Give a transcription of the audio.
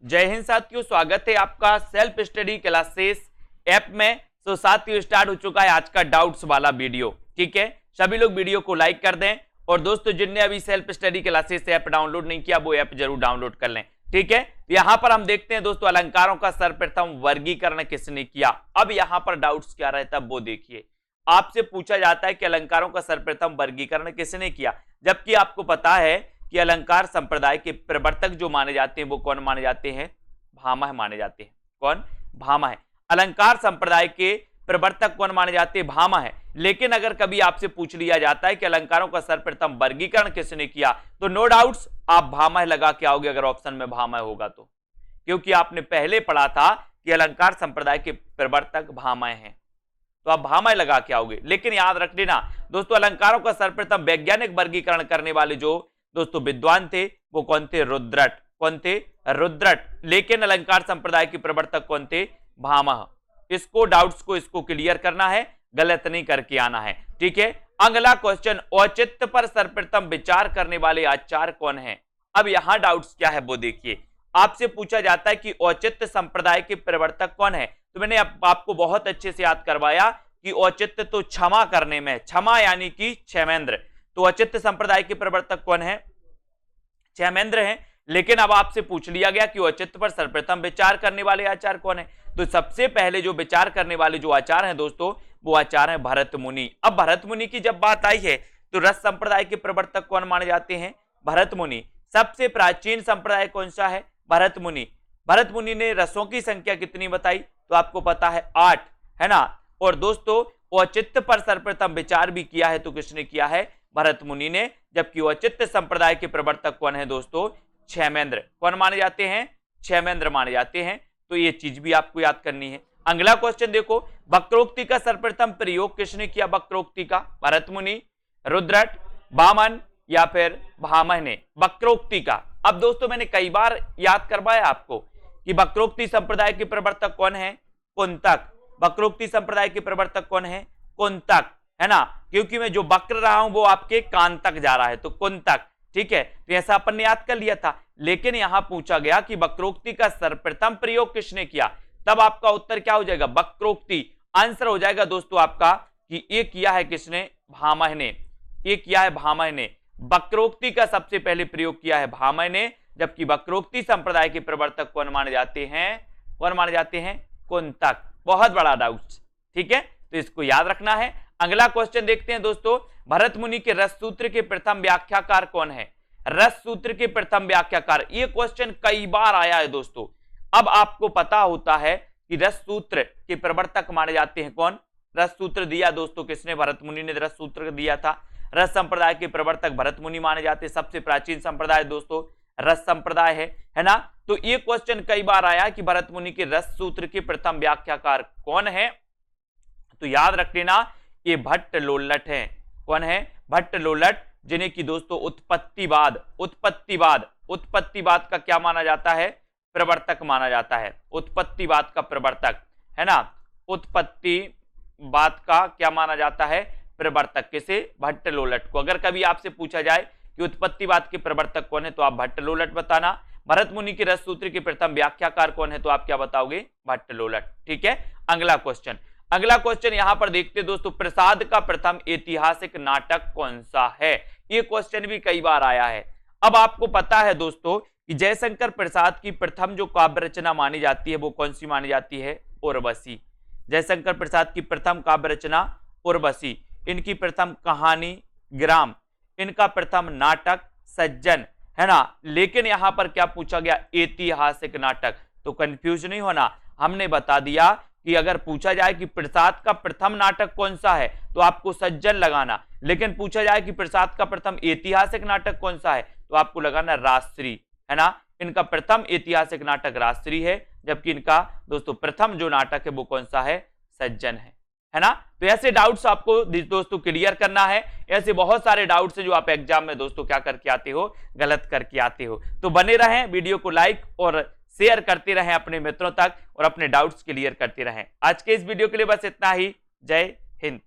जय हिंद साथियों, स्वागत है आपका सेल्फ स्टडी क्लासेस ऐप में। तो साथियों स्टार्ट हो चुका है आज का डाउट्स वाला वीडियो। ठीक है, सभी लोग वीडियो को लाइक कर दें और दोस्तों जिनने अभी self study classes app download नहीं किया वो ऐप जरूर डाउनलोड कर लें। ठीक है, यहां पर हम देखते हैं दोस्तों अलंकारों का सर्वप्रथम वर्गीकरण किसने किया। अब यहां पर डाउट्स क्या रहता है वो देखिए। आपसे पूछा जाता है कि अलंकारों का सर्वप्रथम वर्गीकरण किसने किया, जबकि आपको पता है कि अलंकार संप्रदाय के प्रवर्तक जो माने जाते हैं वो कौन माने जाते हैं? भामह माने जाते हैं। कौन? भामह है। अलंकार संप्रदाय के प्रवर्तक कौन माने जाते हैं? भामह है। लेकिन अगर कभी आपसे पूछ लिया जाता है कि अलंकारों का सर्वप्रथम वर्गीकरण किसने किया, तो नो डाउट्स आप भामह लगा के आओगे अगर ऑप्शन में भामह होगा तो, क्योंकि आपने पहले पढ़ा था कि अलंकार संप्रदाय के प्रवर्तक भामह हैं, तो आप भामह लगा के आओगे। लेकिन याद रख लेना दोस्तों, अलंकारों का सर्वप्रथम वैज्ञानिक वर्गीकरण करने वाले जो दोस्तों विद्वान थे वो कौन थे? रुद्रट। कौन थे? रुद्रट। लेकिन अलंकार संप्रदाय के प्रवर्तक कौन थे? भामह। इसको डाउट्स को इसको क्लियर करना है, गलत नहीं करके आना है। ठीक है, अगला क्वेश्चन, औचित्य पर सर्वप्रथम विचार करने वाले आचार्य कौन है? अब यहां डाउट्स क्या है वो देखिए। आपसे पूछा जाता है कि औचित्य संप्रदाय के प्रवर्तक कौन है, तो मैंने आपको बहुत अच्छे से याद करवाया कि औचित्य तो क्षमा करने में, क्षमा यानी कि क्षेमेंद्र, तो औचित्य संप्रदाय के प्रवर्तक कौन है? क्षेमेंद्र हैं। लेकिन अब आपसे पूछ लिया गया कि औचित्य पर सर्वप्रथम विचार करने वाले आचार्य कौन है, तो सबसे पहले जो विचार करने वाले जो आचार्य हैं दोस्तों वो आचार्य हैं भरत मुनि। अब भरत मुनि की जब बात आई है तो रस संप्रदाय के प्रवर्तक कौन माने जाते हैं? भरत मुनि। सबसे प्राचीन संप्रदाय कौन सा है? भरत मुनि। भरत मुनि ने रसों की संख्या कितनी बताई, तो आपको पता है 8, है ना। और दोस्तों औचित्य पर सर्वप्रथम विचार भी किया है तो किसने किया है? भरत मुनि ने। जबकि औचित्य संप्रदाय के प्रवर्तक कौन है दोस्तों? क्षेमेंद्र। कौन माने जाते हैं? क्षेमेंद्र माने जाते हैं। तो ये चीज भी आपको याद करनी है। अगला क्वेश्चन देखो, वक्रोक्ति का सर्वप्रथम प्रयोग किसने किया? वक्रोक्ति का भरत मुनि, रुद्रट, वामन या फिर भामह ने वक्रोक्ति का। अब दोस्तों मैंने कई बार याद करवाया आपको कि वक्रोक्ति संप्रदाय के प्रवर्तक कौन है? कुंतक। वक्रोक्ति संप्रदाय के प्रवर्तक कौन है? कुंतक, है ना। क्योंकि मैं जो वक्र रहा हूं वो आपके कान तक जा रहा है, तो कुंतक। ठीक है, तो ऐसा अपन ने याद कर लिया था। लेकिन यहां पूछा गया कि वक्रोक्ति का सर्वप्रथम प्रयोग किसने किया, तब आपका उत्तर क्या हो जाएगा? वक्रोक्ति। आंसर हो जाएगा दोस्तों आपका कि ये किया है किसने? भामह ने। ये किया है भामह ने। वक्रोक्ति का सबसे पहले प्रयोग किया है भामह ने, जबकि वक्रोक्ति संप्रदाय के प्रवर्तक कौन माने जाते हैं? कौन माने जाते हैं? कुंतक। बहुत बड़ा डाउट। ठीक है, तो इसको याद रखना है। अगला क्वेश्चन देखते हैं दोस्तों, भरत मुनि के रस सूत्र के प्रथम व्याख्याकार कौन है? रस सूत्र के प्रथम व्याख्याकार, ये क्वेश्चन कई बार आया है दोस्तों। अब आपको पता होता है कि रस सूत्र के प्रवर्तक माने जाते हैं कौन? रस सूत्र दिया दोस्तों किसने? भरत मुनि ने रस सूत्र दिया था। रस संप्रदाय के प्रवर्तक भरत मुनि माने जाते हैं। सबसे प्राचीन संप्रदाय दोस्तों रस संप्रदाय है ना। तो ये क्वेश्चन कई बार आया कि भरत मुनि के रस सूत्र के प्रथम व्याख्याकार कौन है, तो याद रख लेना ये भट्ट लोल्लट है। कौन है? भट्ट लोल्लट, जिन्हें कि दोस्तों उत्पत्तिवाद का क्या माना जाता है? प्रवर्तक माना जाता है। उत्पत्तिवाद का प्रवर्तक, है ना। उत्पत्तिवाद का क्या माना जाता है? प्रवर्तक। किसे? भट्ट लोल्लट को। अगर कभी आपसे पूछा जाए कि उत्पत्तिवाद के प्रवर्तक कौन है तो आप भट्ट लोल्लट बताना। भरत मुनि के रस सूत्र के प्रथम व्याख्याकार कौन है तो आप क्या बताओगे? भट्ट लोल्लट। ठीक है, अगला क्वेश्चन यहां पर देखते हैं दोस्तों, प्रसाद का प्रथम ऐतिहासिक नाटक कौन सा है? ये क्वेश्चन भी कई बार आया है। अब आपको पता है दोस्तों कि जयशंकर प्रसाद की प्रथम जो काव्य रचना मानी जाती है वो कौन सी मानी जाती है? उर्वशी। जयशंकर प्रसाद की प्रथम काव्य रचना उर्वशी। इनकी प्रथम कहानी ग्राम, इनका प्रथम नाटक सज्जन, है ना। लेकिन यहां पर क्या पूछा गया? ऐतिहासिक नाटक। तो कंफ्यूज नहीं होना, हमने बता दिया कि अगर पूछा जाए कि प्रसाद का प्रथम नाटक कौन सा है तो आपको सज्जन लगाना। लेकिन पूछा जाए कि प्रसाद का प्रथम ऐतिहासिक नाटक कौन सा है तो आपको लगाना राजश्री, है ना। इनका प्रथम ऐतिहासिक नाटक राजश्री है, जबकि इनका दोस्तों प्रथम जो नाटक है वो कौन सा है? सज्जन है ना। तो ऐसे डाउट्स आपको दोस्तों क्लियर करना है। ऐसे बहुत सारे डाउट्स हैं जो आप एग्जाम में दोस्तों क्या करके आते हो? गलत करके आते हो। तो बने रहें, वीडियो को लाइक और शेयर करते रहें अपने मित्रों तक और अपने डाउट्स क्लियर करते रहें। आज के इस वीडियो के लिए बस इतना ही। जय हिंद।